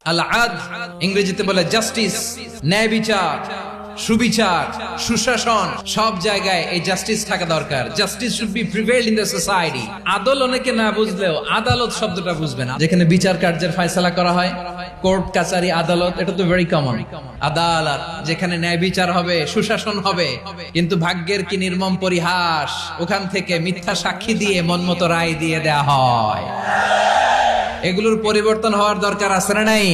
আল আদ ইংরেজিতে বলে জাস্টিস, ন্যায় বিচার, সুবিচার, সুশাসন, সব জায়গায় এই জাস্টিস থাকা দরকার। Justice should be prevail in the society. আদল অনেকে না বুঝলেও আদালত শব্দটা বুঝবে না। যেখানে বিচার কার্যের ফয়সালা করা হয়, কোর্ট কাচারি আদালত, এটা তো ভেরি কমন। আদালত যেখানে ন্যায় বিচার হবে, সুশাসন হবে। কিন্তু ভাগ্যের কি নির্মম পরিহাস, ওখান থেকে মিথ্যা সাক্ষী দিয়ে মনমতো রায় দিয়ে দেয়া হয়। এগুলোর পরিবর্তন হওয়ার দরকার আছে না নাই?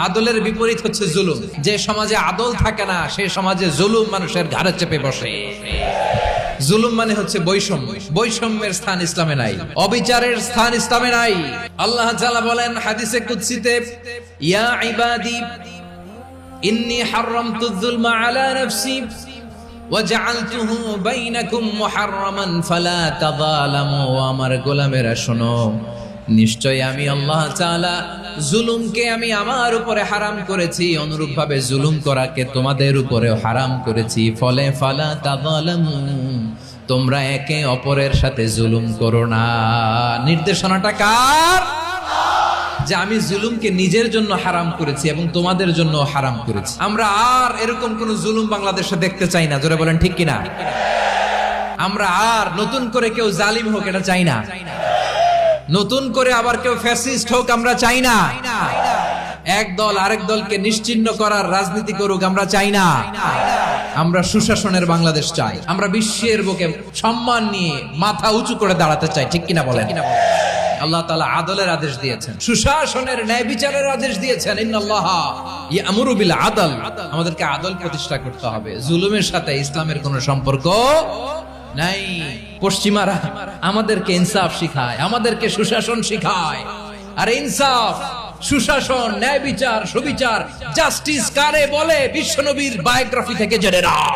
আদলের বিপরীত হচ্ছে জুলুম। যে সমাজে আদল থাকে না, সেই সমাজে জুলুম মানুষের ঘাড়ে চেপে বসে। জুলুম মানে হচ্ছে বৈষম্য। বৈষম্যের স্থান ইসলামে নাই, অবিচারের স্থান ইসলামে নাই। আল্লাহ তাআলা বলেন হাদিসে কুদসিতে, ইয়া ইবাদি ইন্নী হারামতু যুলমা আলা নাফসি ওয়া জাআলতুহু বাইনাকুম মুহাররামান ফালা তাযালামু। আমার গোলামেরা শোনো, নিশ্চয় আমি আল্লাহ তাআলা জুলুমকে আমি আমার উপরে হারাম করেছি, অনুরূপভাবে জুলুম করাকে তোমাদের উপরেও হারাম করেছি। ফলে ফালা তাযালামু, তোমরা একে অপরের সাথে জুলুম করো না। নির্দেশনাটা কার? যে আমি জুলুমকে নিজের জন্য হারাম করেছি এবং তোমাদের জন্য হারাম করেছি। আমরা আর এরকম কোন জুলুম বাংলাদেশে দেখতে চাই না। জোরে বলেন ঠিক কিনা? আমরা আর নতুন করে কেউ জালিম হোক এটা চাই না। নতুন করে আবার কেউ ফ্যাসিস্ট হোক আমরা চাই না। এক দল আরেক দলকে নিশ্চিহ্ন করার রাজনীতি করুক আমরা চাই না। আমরা সুশাসনের বাংলাদেশ চাই। আমরা বিশ্বের বুকে সম্মান নিয়ে মাথা উঁচু করে দাঁড়াতে চাই। ঠিক কিনা বলেন? আল্লাহ তাআলা আদলের আদেশ দিয়েছেন, সুশাসনের, ন্যায় বিচারের আদেশ দিয়েছেন। ইন্নাল্লাহা ইয়ামুরু বিল আদল। আমাদেরকে আদল প্রতিষ্ঠা করতে হবে। জুলুমের সাথে ইসলামের কোনো সম্পর্ক নাই। পশ্চিমারা আমাদেরকে ইনসাফ শিখায়, আমাদেরকে সুশাসন শিখায়। আর ইনসাফ, সুশাসন, ন্যায় বিচার, সুবিচার, জাস্টিস কারে বলে বিশ্বনবীর বায়োগ্রাফি থেকে জেনে নাও।